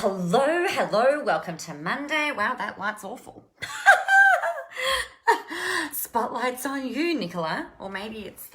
Hello, welcome to Monday. Wow, that light's awful. Spotlight's on you, Nicola. Or maybe it's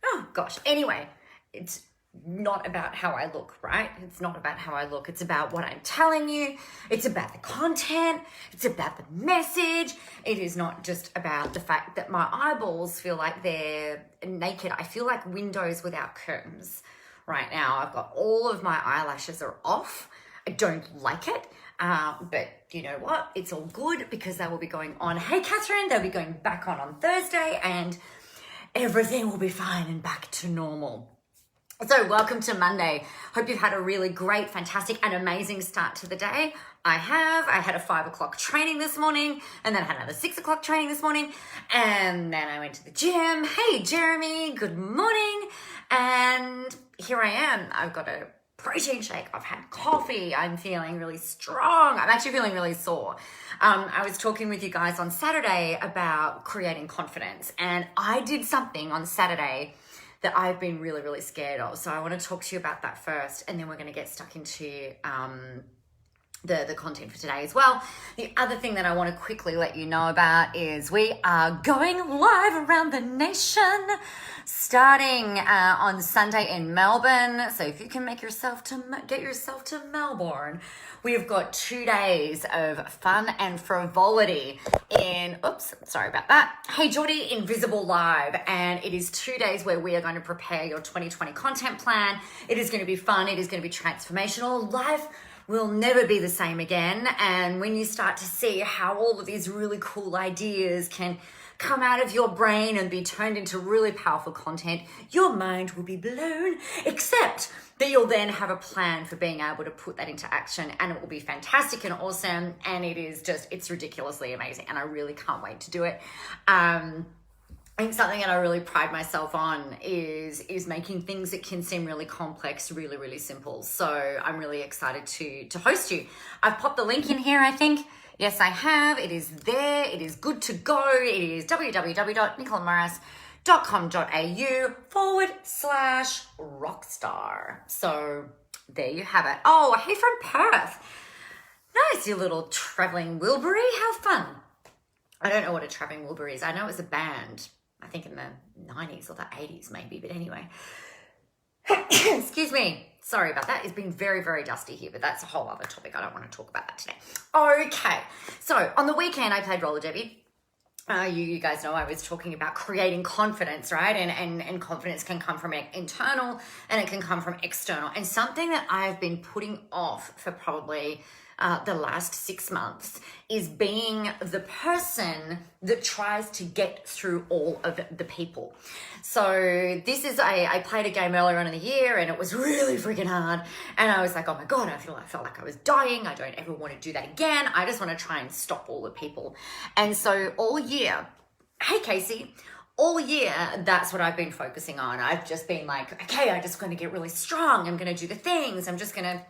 oh gosh. Anyway, it's not about how I look, right? It's not about how I look. It's about what I'm telling you. It's about the content. It's about the message. It is not just about the fact that my eyeballs feel like they're naked. I feel like windows without curtains right now. I've got all of my eyelashes are off. I don't like it, but you know what? It's all good because they will be going on. Hey, Catherine, they'll be going back on Thursday and everything will be fine and back to normal. So welcome to Monday. Hope you've had a really great, fantastic and amazing start to the day. I had a 5 o'clock training this morning and then I had another 6 o'clock training this morning and then I went to the gym. Hey, Jeremy, good morning. And here I am. I've got a protein shake. I've had coffee. I'm feeling really strong. I'm actually feeling really sore. I was talking with you guys on Saturday about creating confidence and I did something on Saturday that I've been really, really scared of. So I want to talk to you about that first and then we're going to get stuck into the content for today as well. The other thing that I want to quickly let you know about is we are going live around the nation starting on Sunday in Melbourne. So if you can get yourself to Melbourne, we've got 2 days of fun and frivolity sorry about that. Hey Geordie, Invisible Live. And it is 2 days where we are going to prepare your 2020 content plan. It is going to be fun. It is going to be transformational. Life will never be the same again. And when you start to see how all of these really cool ideas can come out of your brain and be turned into really powerful content, your mind will be blown, except that you'll then have a plan for being able to put that into action and it will be fantastic and awesome. And it's ridiculously amazing. And I really can't wait to do it. I think something that I really pride myself on is making things that can seem really complex, really, really simple. So I'm really excited to host you. I've popped the link in here, I think. Yes, I have. It is there. It is good to go. It is www.nicolamorris.com.au/rockstar. So there you have it. Oh, hey from Perth. Nice, you little traveling Wilbury. How fun. I don't know what a traveling Wilbury is. I know it was a band. I think in the 90s or the 80s maybe, but anyway. Excuse me. Sorry about that. It's been very, very dusty here, but that's a whole other topic. I don't want to talk about that today. Okay. So on the weekend, I played roller derby. You guys know I was talking about creating confidence, right? And confidence can come from internal and it can come from external. And something that I've been putting off for probably the last 6 months is being the person that tries to get through all of the people. So this is, I played a game earlier on in the year and it was really freaking hard. And I was like, oh my God, I felt like I was dying. I don't ever want to do that again. I just want to try and stop all the people. And so all year, hey Casey, all year, that's what I've been focusing on. I've just been like, okay, I'm just going to get really strong. I'm going to do the things. I'm just going to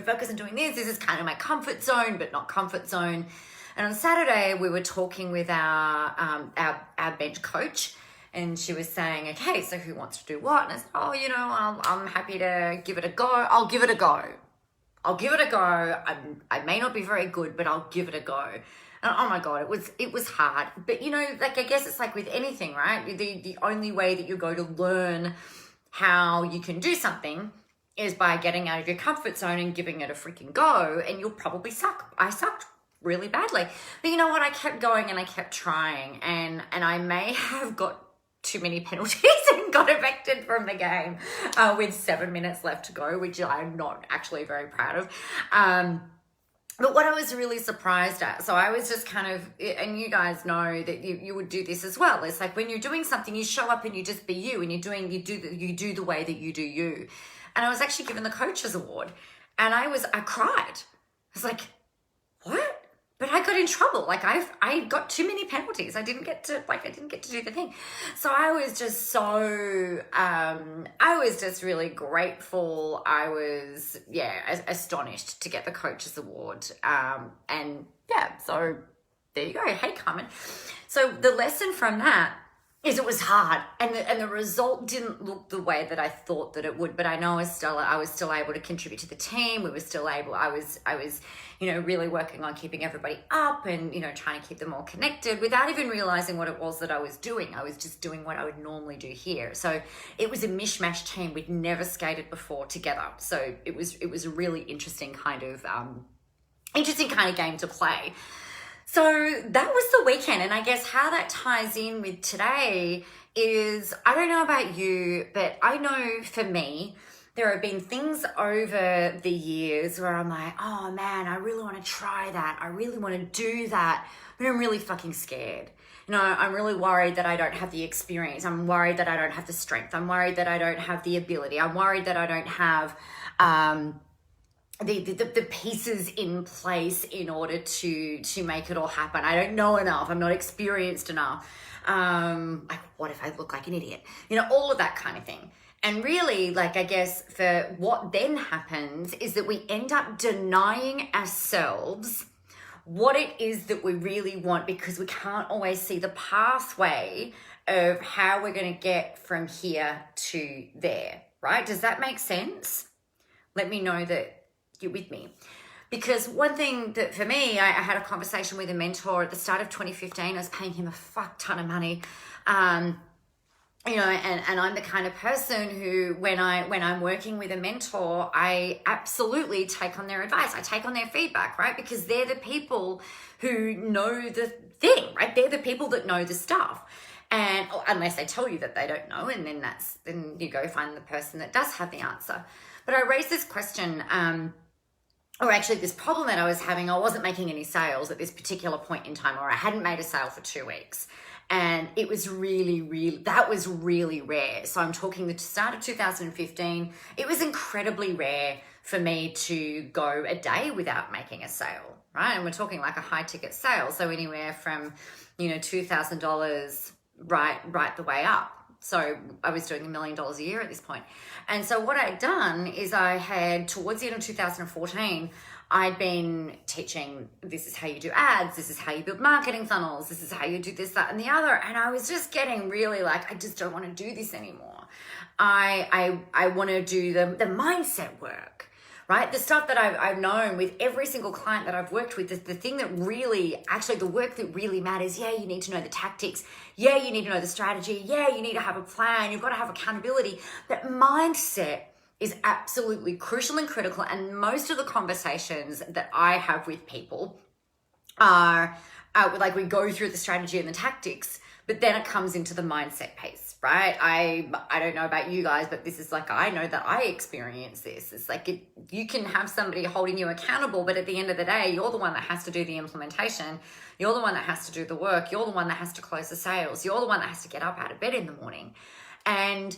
focus on doing this. This is kind of my comfort zone, but not comfort zone. And on Saturday, we were talking with our bench coach, and she was saying, okay, so who wants to do what? And I said, I'm happy to give it a go. I'll give it a go. I may not be very good, but I'll give it a go. And oh my God, it was hard. But I guess it's like with anything, right? The only way that you go to learn how you can do something is by getting out of your comfort zone and giving it a freaking go, and you'll probably suck. I sucked really badly. But you know what? I kept going and I kept trying, and I may have got too many penalties and got evicted from the game with 7 minutes left to go, which I'm not actually very proud of. But what I was really surprised at, so I was just kind of, and you guys know that you would do this as well. It's like when you're doing something, you show up and you just be you, and you do the way that you do you. And I was actually given the coach's award, and I cried. I was like, what? But I got in trouble. Like I got too many penalties. I didn't get to do the thing. So I was just really grateful. I was, astonished to get the coach's award. So there you go. Hey, Carmen. So the lesson from that is it was hard, and the result didn't look the way that I thought that it would. But I know I was still able to contribute to the team. We were still able. I was really working on keeping everybody up and trying to keep them all connected without even realizing what it was that I was doing. I was just doing what I would normally do here. So it was a mishmash team. We'd never skated before together. So it was a really interesting kind of game to play. So that was the weekend, and I guess how that ties in with today is, I don't know about you, but I know for me, there have been things over the years where I'm like, oh man, I really want to try that. I really want to do that, but I'm really fucking scared. I'm really worried that I don't have the experience. I'm worried that I don't have the strength. I'm worried that I don't have the ability. I'm worried that I don't have the pieces in place in order to make it all happen. I don't know enough. I'm not experienced enough. Like, what if I look like an idiot? All of that kind of thing. And really, I guess for what then happens is that we end up denying ourselves what it is that we really want, because we can't always see the pathway of how we're going to get from here to there, right? Does that make sense? Let me know that you're with me. Because one thing that for me, I had a conversation with a mentor at the start of 2015. I was paying him a fuck ton of money. And I'm the kind of person who, when I'm working with a mentor, I absolutely take on their advice. I take on their feedback, right? Because they're the people who know the thing, right? They're the people that know the stuff. And unless they tell you that they don't know, and then you go find the person that does have the answer. But I raised this question, or actually this problem that I was having. I wasn't making any sales at this particular point in time, or I hadn't made a sale for 2 weeks. And it was that was really rare. So I'm talking the start of 2015. It was incredibly rare for me to go a day without making a sale, right? And we're talking like a high ticket sale. So anywhere from, $2,000 right the way up. So I was doing $1 million a year at this point. And so what I'd done is I had, towards the end of 2014, I'd been teaching, this is how you do ads, this is how you build marketing funnels, this is how you do this, that, and the other. And I was just getting really I just don't want to do this anymore. I want to do the mindset work, right? The stuff that I've known with every single client that I've worked with, the thing that really, actually the work that really matters. Yeah, you need to know the tactics. Yeah, you need to know the strategy. Yeah, you need to have a plan. You've got to have accountability. That mindset is absolutely crucial and critical. And most of the conversations that I have with people are we go through the strategy and the tactics, but then it comes into the mindset piece, right? I don't know about you guys, but this is I know that I experience this. It's you can have somebody holding you accountable, but at the end of the day, you're the one that has to do the implementation. You're the one that has to do the work. You're the one that has to close the sales. You're the one that has to get up out of bed in the morning. And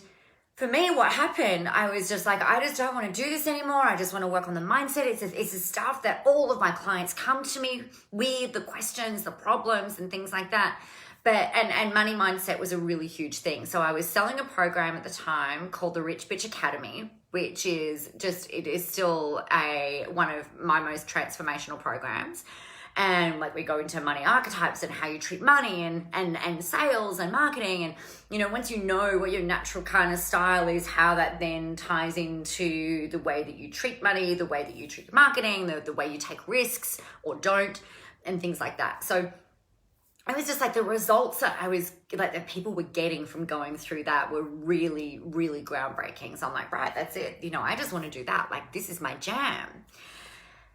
for me, what happened, I was just I just don't want to do this anymore. I just want to work on the mindset. It's the stuff that all of my clients come to me with, the questions, the problems, and things like that. But and money mindset was a really huge thing. So I was selling a program at the time called the Rich Bitch Academy, which is it is still one of my most transformational programs. And we go into money archetypes and how you treat money and sales and marketing. And, once you know what your natural kind of style is, how that then ties into the way that you treat money, the way that you treat marketing, the way you take risks or don't, and things like that. So it was just the results that I was that people were getting from going through that were really, really groundbreaking. So I'm right, that's it. I just want to do that. This is my jam.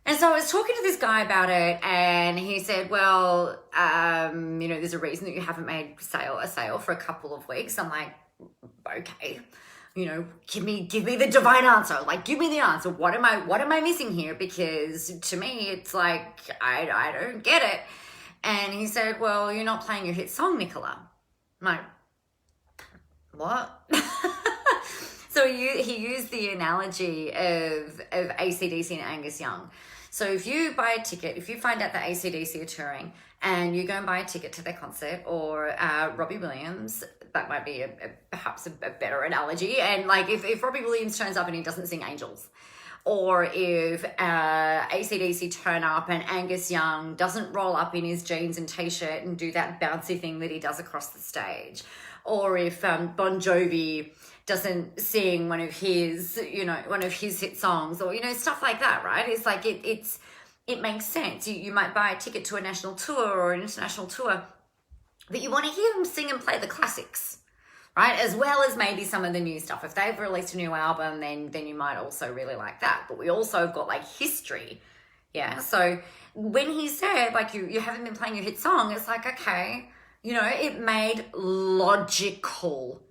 And so I was talking to this guy about it, and he said, well, there's a reason that you haven't made a sale for a couple of weeks. I'm okay, give me the divine answer. Give me the answer. What am I missing here? Because to me, it's I don't get it. And he said, well, you're not playing your hit song, Nicola. I'm what? So he used the analogy of AC/DC and Angus Young. So if you buy a ticket, if you find out that AC/DC are touring and you go and buy a ticket to their concert, or Robbie Williams, that might be perhaps a better analogy. And if Robbie Williams turns up and he doesn't sing Angels, or if AC/DC turn up and Angus Young doesn't roll up in his jeans and t-shirt and do that bouncy thing that he does across the stage, or if Bon Jovi doesn't sing one of his hit songs, or, stuff like that, right? It's like it makes sense. You might buy a ticket to a national tour or an international tour, but you want to hear them sing and play the classics, right? As well as maybe some of the new stuff. If they've released a new album, then you might also really like that. But we also have got like history. Yeah. So when he said like you haven't been playing your hit song, it's like, okay, it made logical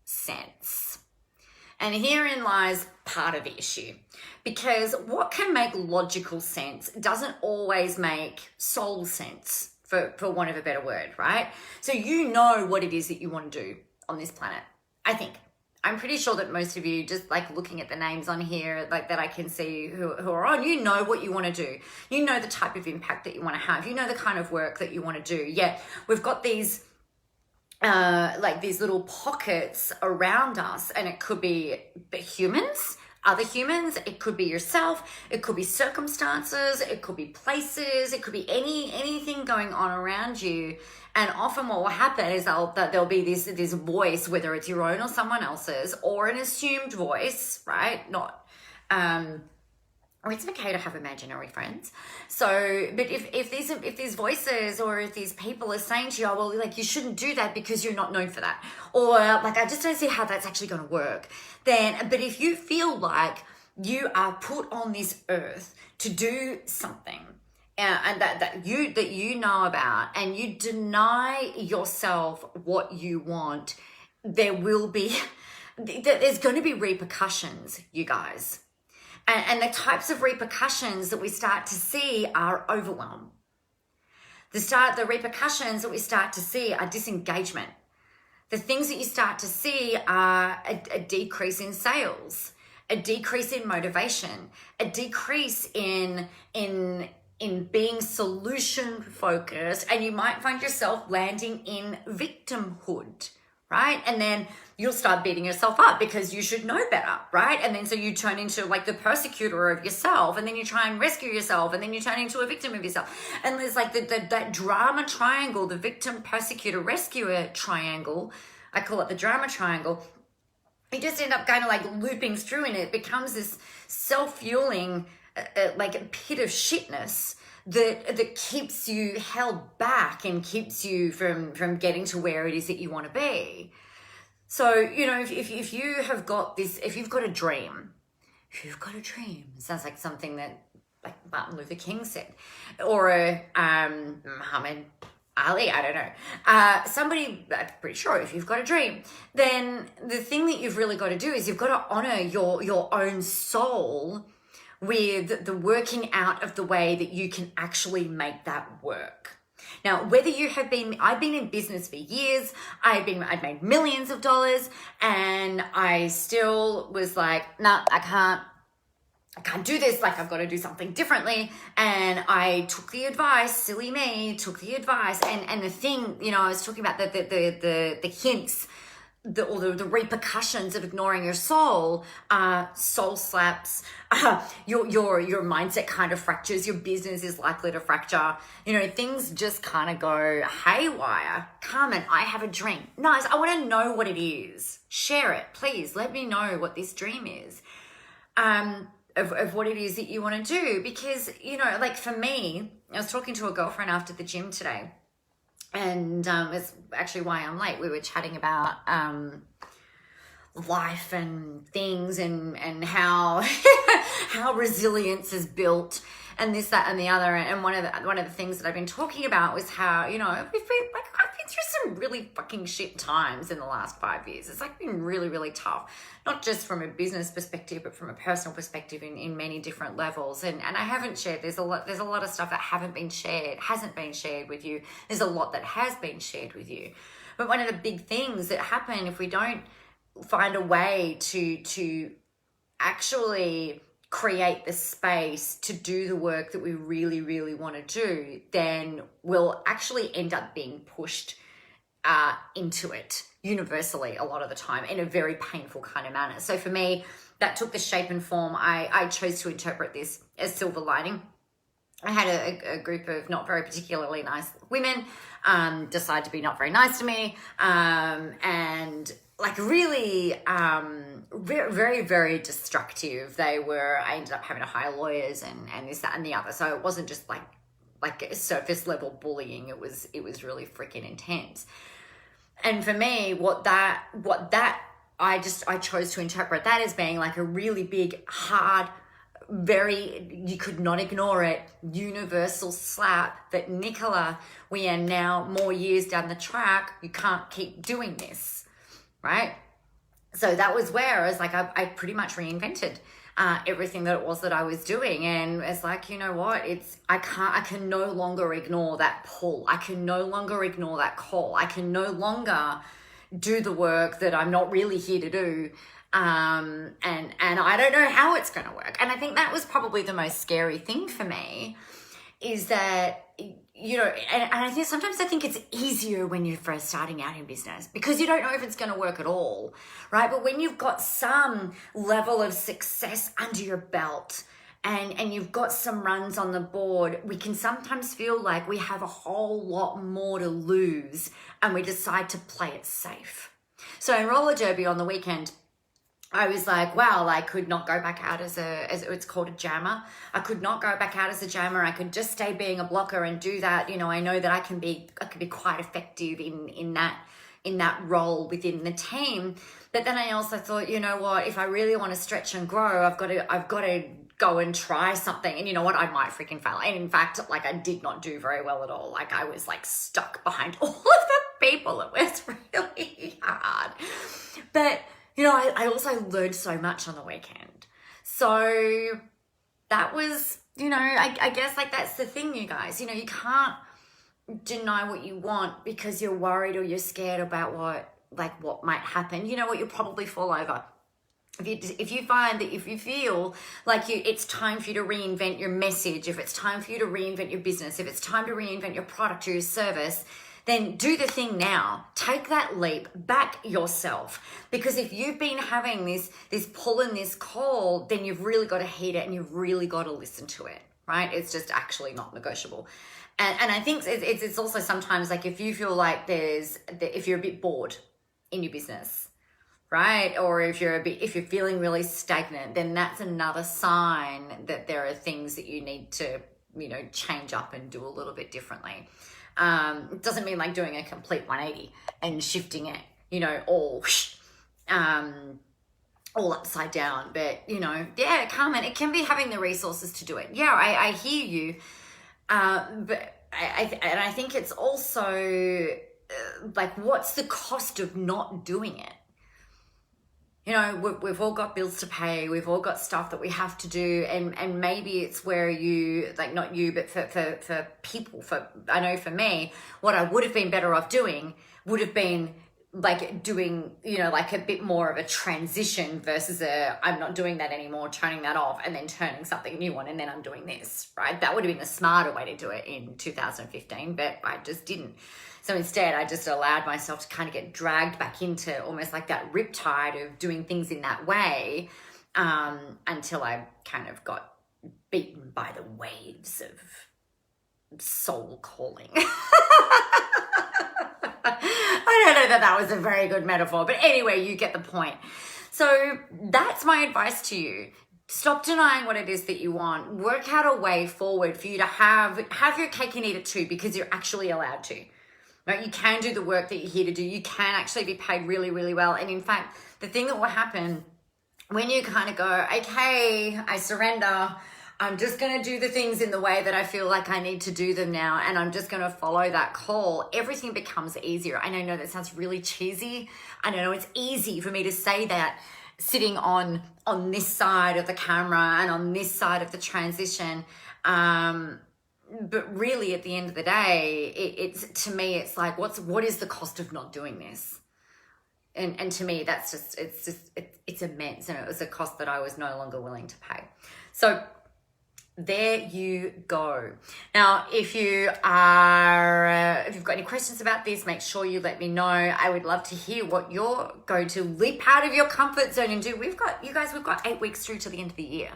sense. And herein lies part of the issue, because what can make logical sense doesn't always make soul sense, for want of a better word, right? So what it is that you want to do on this planet. I'm pretty sure that most of you, just like looking at the names on here, like that I can see who are on, what you want to do. You know the type of impact that you want to have. You know the kind of work that you want to do. Yet we've got these these little pockets around us, and it could be humans, other humans, it could be yourself, it could be circumstances, it could be places, it could be anything going on around you. And often what will happen is there'll be this voice, whether it's your own or someone else's, or an assumed voice, right? Not or it's okay to have imaginary friends. So, but if these voices or if these people are saying to you, oh, well, like you shouldn't do that because you're not known for that, or like I just don't see how that's actually going to work, but if you feel like you are put on this earth to do something, and that you know about, and you deny yourself what you want, there's going to be repercussions, you guys. And the types of repercussions that we start to see are overwhelm. The repercussions that we start to see are disengagement. The things that you start to see are a decrease in sales, a decrease in motivation, a decrease in being solution focused, and you might find yourself landing in victimhood, right? And then you'll start beating yourself up because you should know better, right? And then so you turn into like the persecutor of yourself, and then you try and rescue yourself, and then you turn into a victim of yourself. And there's like that drama triangle, the victim, persecutor, rescuer triangle. I call it the drama triangle. You just end up kind of like looping through, and it becomes this self-fueling like a pit of shitness that keeps you held back and keeps you from getting to where it is that you want to be. So, if you have got this, if you've got a dream, it sounds like something that like Martin Luther King said, or Muhammad Ali, I don't know. Somebody, I'm pretty sure if you've got a dream, then the thing that you've really got to do is you've got to honor your own soul with the working out of the way that you can actually make that work. Now, whether you have been, I've been in business for years, I've made millions of dollars, and I still was like, nah, I can't do this, like I've got to do something differently. And I took the advice, silly me, took the advice, and the thing, I was talking about the hints, the repercussions of ignoring your soul, soul slaps, your mindset kind of fractures, your business is likely to fracture, things just kind of go haywire. Carmen, I have a dream. Nice, I want to know what it is. Share it, please. Let me know what this dream is, of what it is that you want to do. Because, like for me, I was talking to a girlfriend after the gym today, and it's actually why I'm late. We were chatting about life and things, and how how resilience is built, and this, that, and the other. And one of the things that I've been talking about was how I've been through some really fucking shit times in the last 5 years. It's like been really, really tough, not just from a business perspective, but from a personal perspective in many different levels. And I haven't shared. There's a lot of stuff that hasn't been shared with you. There's a lot that has been shared with you. But one of the big things that happen if we don't find a way to actually create the space to do the work that we really, really want to do, then we'll actually end up being pushed into it universally a lot of the time in a very painful kind of manner. So for me, that took the shape and form. I chose to interpret this as silver lining. I had a group of not very particularly nice women decide to be not very nice to me, and like really very, very destructive. I ended up having to hire lawyers and this, that, and the other. So it wasn't just like surface level bullying. It was really freaking intense. And for me, I chose to interpret that as being like a really big, hard, you could not ignore it, universal slap that, Nicola, we are now more years down the track. You can't keep doing this, right? So that was where I was like, I pretty much reinvented everything that it was that I was doing. And it's like, you know what? I can no longer ignore that pull. I can no longer ignore that call. I can no longer do the work that I'm not really here to do. And I don't know how it's going to work. And I think that was probably the most scary thing for me, is that, you know, and I think sometimes I think it's easier when you're first starting out in business because you don't know if it's going to work at all, right? But when you've got some level of success under your belt and you've got some runs on the board, we can sometimes feel like we have a whole lot more to lose and we decide to play it safe. So in roller derby on the weekend, I was like, wow, I could not go back out as it's called a jammer. I could not go back out as a jammer. I could just stay being a blocker and do that. You know, I know that I can be quite effective in that role within the team. But then I also thought, you know what, if I really want to stretch and grow, I've got to go and try something. And you know what, I might freaking fail. And in fact, like, I did not do very well at all. Like, I was like stuck behind all of the people. It was really hard. But you know, I also learned so much on the weekend. So that was, you know, I guess like that's the thing, you guys. You know, you can't deny what you want because you're worried or you're scared about what might happen. You know what, you'll probably fall over. If you find that if you feel like it's time for you to reinvent your message, if it's time for you to reinvent your business, if it's time to reinvent your product or your service, then do the thing now. Take that leap, back yourself. Because if you've been having this pull and this call, then you've really got to heed it and you've really got to listen to it, right? It's just actually not negotiable. And I think it's also sometimes like if you feel like if you're a bit bored in your business, right? Or if you're feeling really stagnant, then that's another sign that there are things that you need to, you know, change up and do a little bit differently. It doesn't mean like doing a complete 180 and shifting it, you know, all upside down. But, you know, yeah, Carmen, it can be having the resources to do it. Yeah, I hear you. But I think it's also like, what's the cost of not doing it? You know, we've all got bills to pay. We've all got stuff that we have to do. And maybe it's where you, like, not you, but for people, I know for me, what I would have been better off doing would have been like doing, you know, like a bit more of a transition versus I'm not doing that anymore, turning that off and then turning something new on and then I'm doing this, right? That would have been the smarter way to do it in 2015, but I just didn't. So instead, I just allowed myself to kind of get dragged back into almost like that riptide of doing things in that way until I kind of got beaten by the waves of soul calling. I don't know that was a very good metaphor, but anyway, you get the point. So that's my advice to you. Stop denying what it is that you want. Work out a way forward for you to have your cake and eat it too, because you're actually allowed to. Right? You can do the work that you're here to do. You can actually be paid really, really well. And in fact, the thing that will happen when you kind of go, okay, I surrender. I'm just going to do the things in the way that I feel like I need to do them now. And I'm just going to follow that call. Everything becomes easier. And I know that sounds really cheesy. I know it's easy for me to say that sitting on this side of the camera and on this side of the transition. But really, at the end of the day, it's to me, it's like, what is the cost of not doing this? And to me, that's it's immense, and it was a cost that I was no longer willing to pay. So there you go. Now, if you've got any questions about this, make sure you let me know. I would love to hear what you're going to leap out of your comfort zone and do. We've got 8 weeks through to the end of the year.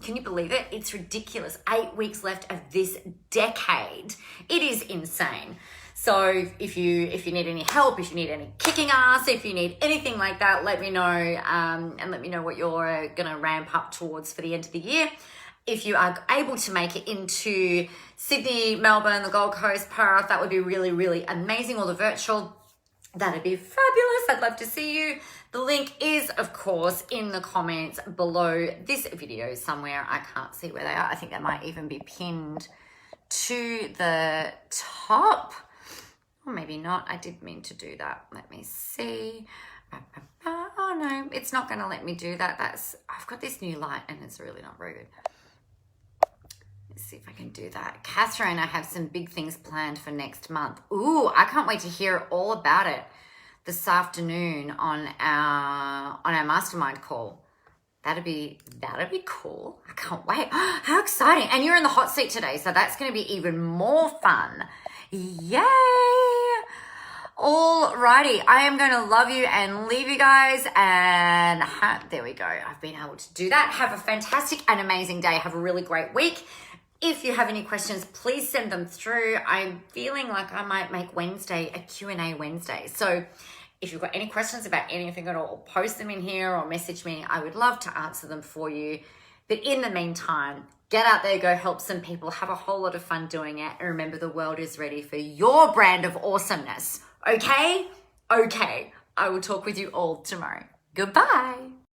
Can you believe it? It's ridiculous. 8 weeks left of this decade. It is insane. So if you need any help, if you need any kicking ass, if you need anything like that, let me know, and let me know what you're gonna ramp up towards for the end of the year. If you are able to make it into Sydney, Melbourne, the Gold Coast, Perth, that would be really, really amazing. Or the virtual, that'd be fabulous. I'd love to see you. The link is, of course, in the comments below this video somewhere. I can't see where they are. I think they might even be pinned to the top. Or maybe not. I did mean to do that. Let me see. Oh no, it's not going to let me do that. I've got this new light and it's really not very good. Let's see if I can do that. Catherine, I have some big things planned for next month. Ooh, I can't wait to hear all about it this afternoon on our mastermind call. That'd be cool. I can't wait. How exciting. And you're in the hot seat today, so that's going to be even more fun. Yay. Alrighty, I am going to love you and leave you guys, and there we go. I've been able to do that. Have a fantastic and amazing day. Have a really great week. If you have any questions, please send them through. I'm feeling like I might make Wednesday a Q&A Wednesday. So if you've got any questions about anything at all, post them in here or message me. I would love to answer them for you. But in the meantime, get out there, go help some people, have a whole lot of fun doing it. And remember, the world is ready for your brand of awesomeness. Okay? Okay. I will talk with you all tomorrow. Goodbye.